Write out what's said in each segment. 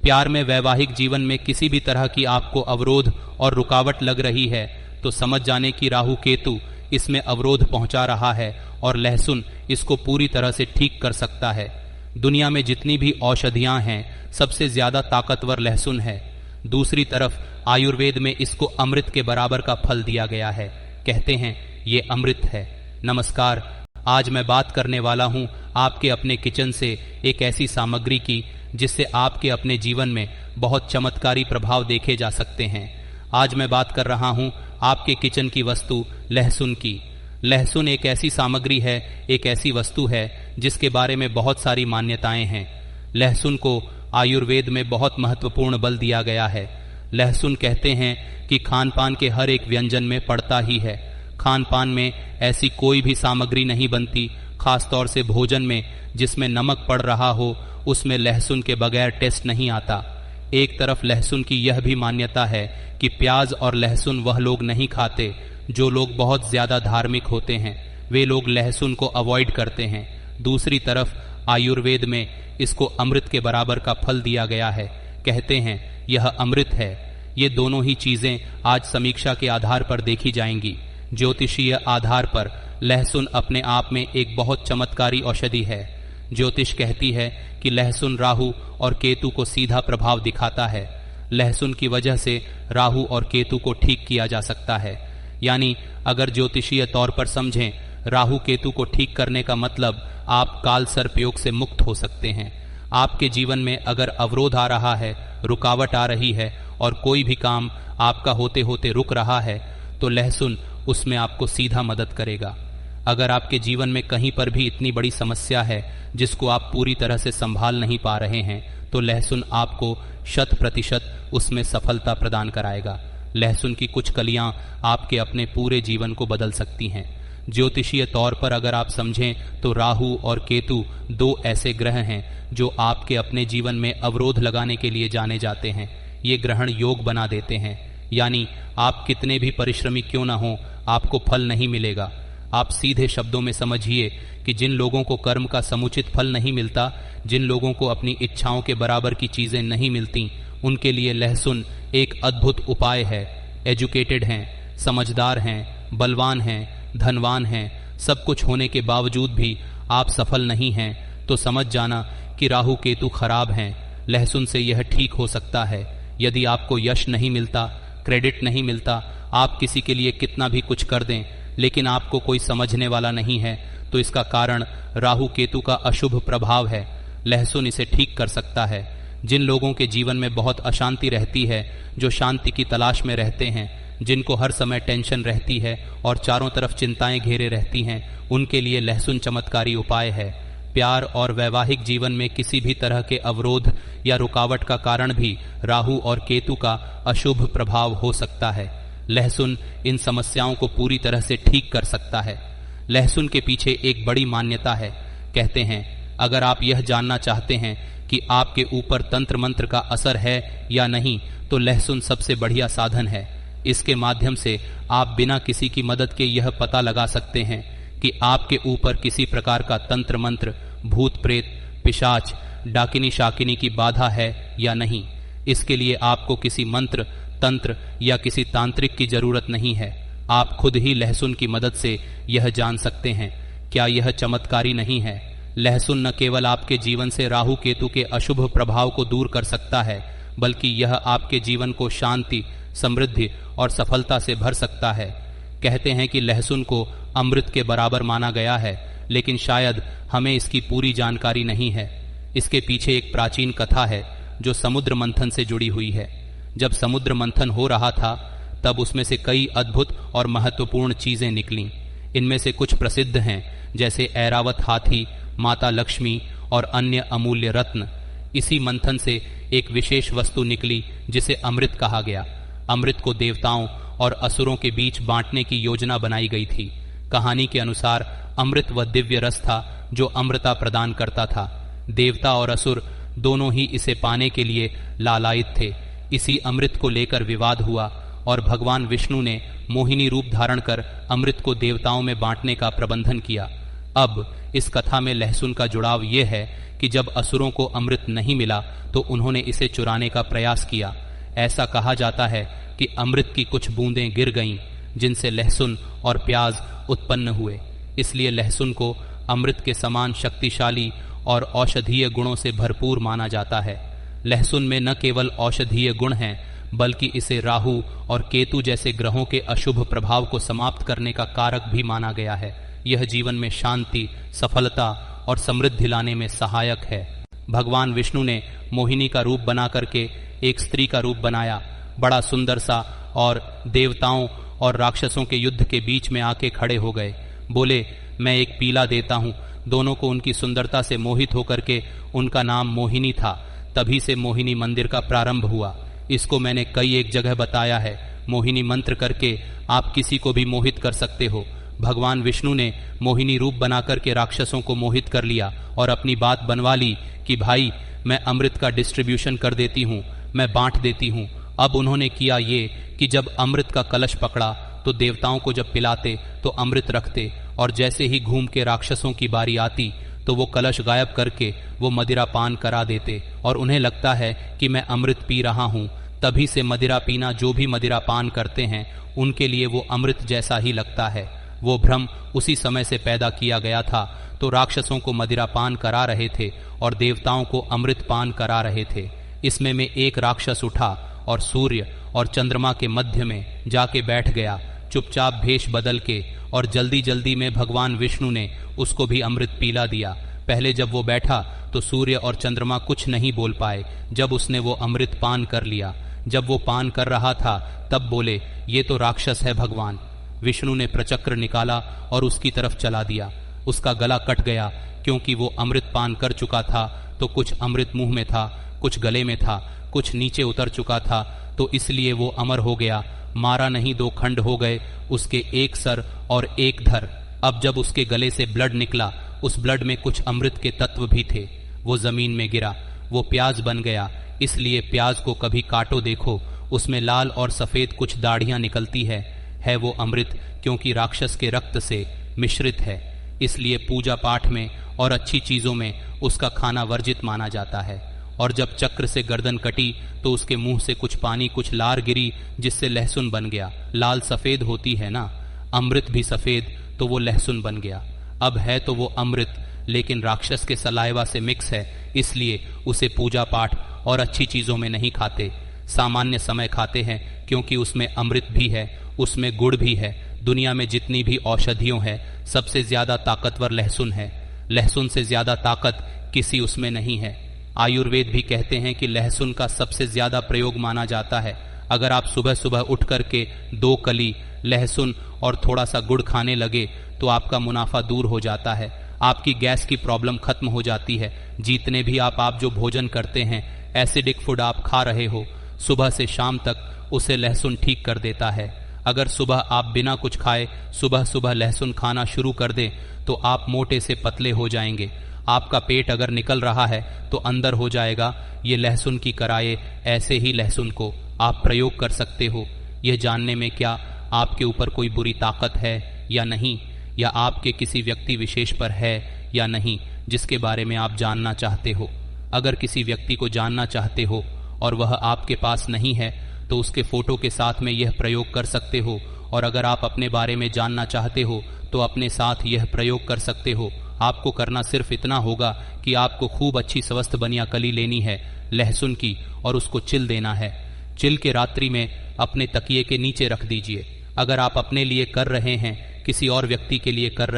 प्यार में, वैवाहिक जीवन में किसी भी तरह की आपको अवरोध और रुकावट लग रही है तो समझ जाने कि राहु केतु इसमें अवरोध पहुंचा रहा है और लहसुन इसको पूरी तरह से ठीक कर सकता है। दुनिया में जितनी भी औषधियां हैं सबसे ज्यादा ताकतवर लहसुन है। दूसरी तरफ आयुर्वेद में इसको अमृत के बराबर का फल दिया गया है। कहते हैं ये अमृत है। नमस्कार, आज मैं बात करने वाला हूं आपके अपने किचन से एक ऐसी सामग्री की जिससे आपके अपने जीवन में बहुत चमत्कारी प्रभाव देखे जा सकते हैं। आज मैं बात कर रहा हूं आपके किचन की वस्तु लहसुन की। लहसुन एक ऐसी सामग्री है, एक ऐसी वस्तु है जिसके बारे में बहुत सारी मान्यताएं हैं। लहसुन को आयुर्वेद में बहुत महत्वपूर्ण बल दिया गया है। लहसुन कहते हैं कि खान पान के हर एक व्यंजन में पड़ता ही है। खान पान में ऐसी कोई भी सामग्री नहीं बनती, खासतौर से भोजन में जिसमें नमक पड़ रहा हो उसमें लहसुन के बगैर टेस्ट नहीं आता। एक तरफ लहसुन की यह भी मान्यता है कि प्याज और लहसुन वह लोग नहीं खाते जो लोग बहुत ज्यादा धार्मिक होते हैं, वे लोग लहसुन को अवॉइड करते हैं। दूसरी तरफ आयुर्वेद में इसको अमृत के बराबर का फल दिया गया है। कहते हैं यह अमृत है। ये दोनों ही चीजें आज समीक्षा के आधार पर देखी जाएंगी। ज्योतिषीय आधार पर लहसुन अपने आप में एक बहुत चमत्कारी औषधि है। ज्योतिष कहती है कि लहसुन राहु और केतु को सीधा प्रभाव दिखाता है। लहसुन की वजह से राहु और केतु को ठीक किया जा सकता है। यानी अगर ज्योतिषीय तौर पर समझें, राहु केतु को ठीक करने का मतलब आप काल सर्प योग से मुक्त हो सकते हैं। आपके जीवन में अगर अवरोध आ रहा है, रुकावट आ रही है और कोई भी काम आपका होते होते रुक रहा है तो लहसुन उसमें आपको सीधा मदद करेगा। अगर आपके जीवन में कहीं पर भी इतनी बड़ी समस्या है जिसको आप पूरी तरह से संभाल नहीं पा रहे हैं तो लहसुन आपको 100% उसमें सफलता प्रदान कराएगा। लहसुन की कुछ कलियां आपके अपने पूरे जीवन को बदल सकती हैं। ज्योतिषीय तौर पर अगर आप समझें तो राहु और केतु दो ऐसे ग्रह हैं जो आपके अपने जीवन में अवरोध लगाने के लिए जाने जाते हैं। ये ग्रहण योग बना देते हैं, यानी आप कितने भी परिश्रमी क्यों ना हो आपको फल नहीं मिलेगा। आप सीधे शब्दों में समझिए कि जिन लोगों को कर्म का समुचित फल नहीं मिलता, जिन लोगों को अपनी इच्छाओं के बराबर की चीजें नहीं मिलती, उनके लिए लहसुन एक अद्भुत उपाय है। एजुकेटेड हैं, समझदार हैं, बलवान हैं, धनवान हैं, सब कुछ होने के बावजूद भी आप सफल नहीं हैं तो समझ जाना कि राहु केतु खराब हैं। लहसुन से यह ठीक हो सकता है। यदि आपको यश नहीं मिलता, क्रेडिट नहीं मिलता, आप किसी के लिए कितना भी कुछ कर दें लेकिन आपको कोई समझने वाला नहीं है तो इसका कारण राहु केतु का अशुभ प्रभाव है। लहसुन इसे ठीक कर सकता है। जिन लोगों के जीवन में बहुत अशांति रहती है, जो शांति की तलाश में रहते हैं, जिनको हर समय टेंशन रहती है और चारों तरफ चिंताएं घेरे रहती हैं, उनके लिए लहसुन चमत्कारी उपाय है। प्यार और वैवाहिक जीवन में किसी भी तरह के अवरोध या रुकावट का कारण भी राहु और केतु का अशुभ प्रभाव हो सकता है। लहसुन इन समस्याओं को पूरी तरह से ठीक कर सकता है। लहसुन के पीछे एक बड़ी मान्यता है। कहते हैं अगर आप यह जानना चाहते हैं कि आपके ऊपर तंत्र मंत्र का असर है या नहीं तो लहसुन सबसे बढ़िया साधन है। इसके माध्यम से आप बिना किसी की मदद के यह पता लगा सकते हैं कि आपके ऊपर किसी प्रकार का तंत्र मंत्र, भूत प्रेत, पिशाच, डाकिनी शाकिनी की बाधा है या नहीं। इसके लिए आपको किसी मंत्र, तंत्र या किसी तांत्रिक की जरूरत नहीं है। आप खुद ही लहसुन की मदद से यह जान सकते हैं। क्या यह चमत्कारी नहीं है? लहसुन न केवल आपके जीवन से राहु केतु के अशुभ प्रभाव को दूर कर सकता है, बल्कि यह आपके जीवन को शांति, समृद्धि और सफलता से भर सकता है। कहते हैं कि लहसुन को अमृत के बराबर माना गया है, लेकिन शायद हमें इसकी पूरी जानकारी नहीं है। इसके पीछे एक प्राचीन कथा है जो समुद्र मंथन से जुड़ी हुई है। जब समुद्र मंथन हो रहा था तब उसमें से कई अद्भुत और महत्वपूर्ण चीजें निकलीं। इनमें से कुछ प्रसिद्ध हैं, जैसे ऐरावत हाथी, माता लक्ष्मी और अन्य अमूल्य रत्न। इसी मंथन से एक विशेष वस्तु निकली जिसे अमृत कहा गया। अमृत को देवताओं और असुरों के बीच बांटने की योजना बनाई गई थी। कहानी के अनुसार अमृत वह दिव्य रस था जो अमृता प्रदान करता था। देवता और असुर दोनों ही इसे पाने के लिए लालायित थे। इसी अमृत को लेकर विवाद हुआ और भगवान विष्णु ने मोहिनी रूप धारण कर अमृत को देवताओं में बांटने का प्रबंधन किया। अब इस कथा में लहसुन का जुड़ाव ये है कि जब असुरों को अमृत नहीं मिला तो उन्होंने इसे चुराने का प्रयास किया। ऐसा कहा जाता है कि अमृत की कुछ बूंदें गिर गईं, जिनसे लहसुन और प्याज उत्पन्न हुए। इसलिए लहसुन को अमृत के समान शक्तिशाली और औषधीय गुणों से भरपूर माना जाता है। लहसुन में न केवल औषधीय गुण हैं, बल्कि इसे राहु और केतु जैसे ग्रहों के अशुभ प्रभाव को समाप्त करने का कारक भी माना गया है। यह जीवन में शांति, सफलता और समृद्धि लाने में सहायक है। भगवान विष्णु ने मोहिनी का रूप बना करके एक स्त्री का रूप बनाया, बड़ा सुंदर सा, और देवताओं और राक्षसों के युद्ध के बीच में आके खड़े हो गए। बोले, मैं एक पीला देता हूँ। दोनों को उनकी सुंदरता से मोहित होकर के उनका नाम मोहिनी था। तभी से मोहिनी मंदिर का प्रारंभ हुआ। इसको मैंने कई एक जगह बताया है। मोहिनी मंत्र करके आप किसी को भी मोहित कर सकते हो। भगवान विष्णु ने मोहिनी रूप बनाकर के राक्षसों को मोहित कर लिया और अपनी बात बनवा ली कि भाई मैं अमृत का डिस्ट्रीब्यूशन कर देती हूँ, मैं बांट देती हूँ। अब उन्होंने किया ये कि जब अमृत का कलश पकड़ा तो देवताओं को जब पिलाते तो अमृत रखते, और जैसे ही घूम के राक्षसों की बारी आती तो वो कलश गायब करके वो मदिरा पान करा देते, और उन्हें लगता है कि मैं अमृत पी रहा हूँ। तभी से मदिरा पीना, जो भी मदिरा पान करते हैं उनके लिए वो अमृत जैसा ही लगता है। वो भ्रम उसी समय से पैदा किया गया था। तो राक्षसों को मदिरा पान करा रहे थे और देवताओं को अमृत पान करा रहे थे। इसमें में एक राक्षस उठा और सूर्य और चंद्रमा के मध्य में जाके बैठ गया, चुपचाप भेष बदल के, और जल्दी जल्दी में भगवान विष्णु ने उसको भी अमृत पिला दिया। पहले जब वो बैठा तो सूर्य और चंद्रमा कुछ नहीं बोल पाए। जब उसने वो अमृत पान कर लिया, जब वो पान कर रहा था तब बोले, ये तो राक्षस है भगवान। विष्णु ने प्रचक्र निकाला और उसकी तरफ चला दिया। उसका गला कट गया, क्योंकि वो अमृत पान कर चुका था। तो कुछ अमृत मुंह में था, कुछ गले में था, कुछ नीचे उतर चुका था, तो इसलिए वो अमर हो गया। मारा नहीं, दो खंड हो गए, उसके एक सर और एक धर। अब जब उसके गले से ब्लड निकला, उस ब्लड में कुछ अमृत के तत्व भी थे। वो जमीन में गिरा, वो प्याज बन गया। इसलिए प्याज को कभी काटो देखो, उसमें लाल और सफेद कुछ दाढ़ियां निकलती है वो अमृत, क्योंकि राक्षस के रक्त से मिश्रित है। इसलिए पूजा पाठ में और अच्छी चीजों में उसका खाना वर्जित माना जाता है। और जब चक्र से गर्दन कटी तो उसके मुंह से कुछ पानी, कुछ लार गिरी, जिससे लहसुन बन गया। लाल सफेद होती है ना, अमृत भी सफेद, तो वो लहसुन बन गया। अब है तो वो अमृत, लेकिन राक्षस के सलाइवा से मिक्स है, इसलिए उसे पूजा पाठ और अच्छी चीजों में नहीं खाते। सामान्य समय खाते हैं, क्योंकि उसमें अमृत भी है, उसमें गुड़ भी है। दुनिया में जितनी भी औषधियों है, सबसे ज्यादा ताकतवर लहसुन है। लहसुन से ज्यादा ताकत किसी उसमें नहीं है। आयुर्वेद भी कहते हैं कि लहसुन का सबसे ज्यादा प्रयोग माना जाता है। अगर आप सुबह सुबह उठ करके 2 कली लहसुन और थोड़ा सा गुड़ खाने लगे तो आपका मुनाफा दूर हो जाता है। आपकी गैस की प्रॉब्लम खत्म हो जाती है। जितने भी आप जो भोजन करते हैं, एसिडिक फूड आप खा रहे हो, सुबह से शाम तक उसे लहसुन ठीक कर देता है। अगर सुबह आप बिना कुछ खाए सुबह सुबह लहसुन खाना शुरू कर दें तो आप मोटे से पतले हो जाएंगे। आपका पेट अगर निकल रहा है तो अंदर हो जाएगा। ये लहसुन की कराये, ऐसे ही लहसुन को आप प्रयोग कर सकते हो। यह जानने में क्या आपके ऊपर कोई बुरी ताकत है या नहीं, या आपके किसी व्यक्ति विशेष पर है या नहीं, जिसके बारे में आप जानना चाहते हो। अगर किसी व्यक्ति को जानना चाहते हो और वह आपके पास नहीं है तो उसके फोटो के साथ में यह प्रयोग कर सकते हो। और अगर आप अपने बारे में जानना चाहते हो तो अपने साथ यह प्रयोग कर सकते हो। आपको करना सिर्फ इतना होगा कि आपको खूब अच्छी स्वस्थ बनिया कली लेनी है लहसुन की, और उसको चिल देना है। चिल के रात्रि में अपने तकिए के नीचे रख दीजिए। अगर आप अपने लिए कर रहे हैं, किसी और व्यक्ति के लिए कर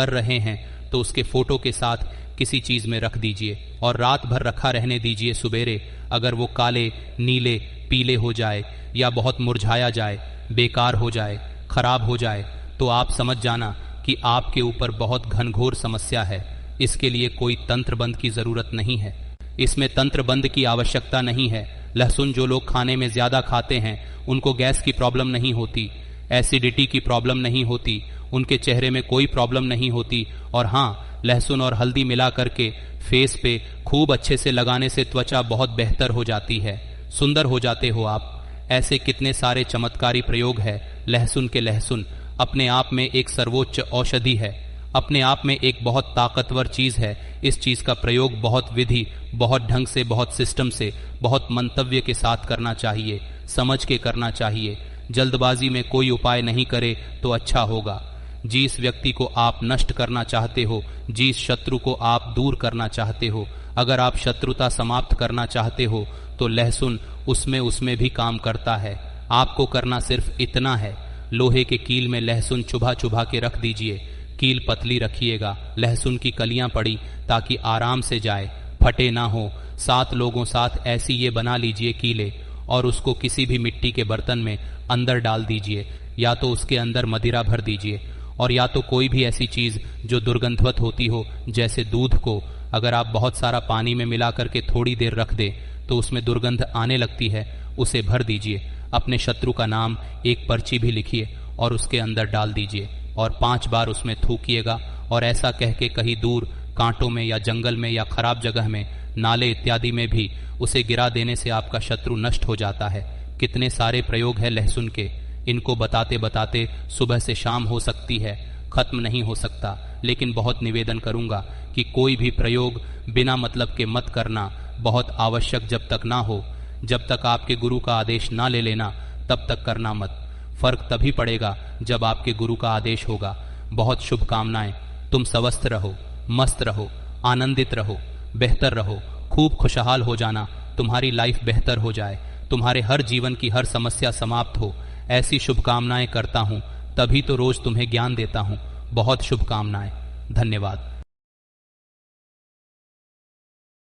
रहे हैं तो उसके फोटो के साथ किसी चीज में रख दीजिए और रात भर रखा रहने दीजिए। सुबेरे अगर वो काले, नीले, पीले हो जाए या बहुत मुरझाया जाए, बेकार हो जाए, खराब हो जाए, तो आप समझ जाना कि आपके ऊपर बहुत घनघोर समस्या है। इसके लिए कोई तंत्र बंद की जरूरत नहीं है। इसमें तंत्र बंद की आवश्यकता नहीं है। लहसुन जो लोग खाने में ज्यादा खाते हैं उनको गैस की प्रॉब्लम नहीं होती, एसिडिटी की प्रॉब्लम नहीं होती, उनके चेहरे में कोई प्रॉब्लम नहीं होती। और हाँ, लहसुन और हल्दी मिला करके फेस पे खूब अच्छे से लगाने से त्वचा बहुत बेहतर हो जाती है, सुंदर हो जाते हो आप। ऐसे कितने सारे चमत्कारी प्रयोग है। लहसुन के लहसुन अपने आप में एक सर्वोच्च औषधि है। अपने आप में एक बहुत ताकतवर चीज है। इस चीज का प्रयोग बहुत विधि, बहुत ढंग से, बहुत सिस्टम से, बहुत मंतव्य के साथ करना चाहिए, समझ के करना चाहिए। जल्दबाजी में कोई उपाय नहीं करे तो अच्छा होगा। जिस व्यक्ति को आप नष्ट करना चाहते हो, जिस शत्रु को आप दूर करना चाहते हो, अगर आप शत्रुता समाप्त करना चाहते हो तो लहसुन उसमें भी काम करता है। आपको करना सिर्फ इतना है, लोहे के कील में लहसुन चुभा चुभा के रख दीजिए। कील पतली रखिएगा, लहसुन की कलियां पड़ी ताकि आराम से जाए, फटे ना हो। 7 लोगों साथ ऐसी ये बना लीजिए कीले, और उसको किसी भी मिट्टी के बर्तन में अंदर डाल दीजिए, या तो उसके अंदर मदिरा भर दीजिए, और या तो कोई भी ऐसी चीज जो दुर्गंधवत होती हो, जैसे दूध को अगर आप बहुत सारा पानी में मिला करके थोड़ी देर रख दे तो उसमें दुर्गंध आने लगती है, उसे भर दीजिए। अपने शत्रु का नाम एक पर्ची भी लिखिए और उसके अंदर डाल दीजिए, और 5 बार उसमें थूकिएगा, और ऐसा कह के कहीं दूर कांटों में या जंगल में या खराब जगह में, नाले इत्यादि में भी उसे गिरा देने से आपका शत्रु नष्ट हो जाता है। कितने सारे प्रयोग है लहसुन के, इनको बताते बताते सुबह से शाम हो सकती है, खत्म नहीं हो सकता। लेकिन बहुत निवेदन करूंगा कि कोई भी प्रयोग बिना मतलब के मत करना, बहुत आवश्यक जब तक ना हो, जब तक आपके गुरु का आदेश ना ले लेना तब तक करना मत। फर्क तभी पड़ेगा जब आपके गुरु का आदेश होगा। बहुत शुभकामनाएं। तुम स्वस्थ रहो, मस्त रहो, आनंदित रहो, बेहतर रहो, खूब खुशहाल हो जाना, तुम्हारी लाइफ बेहतर हो जाए, तुम्हारे हर जीवन की हर समस्या समाप्त हो, ऐसी शुभकामनाएं करता हूं। तभी तो रोज तुम्हें ज्ञान देता हूं। बहुत शुभकामनाएं। धन्यवाद।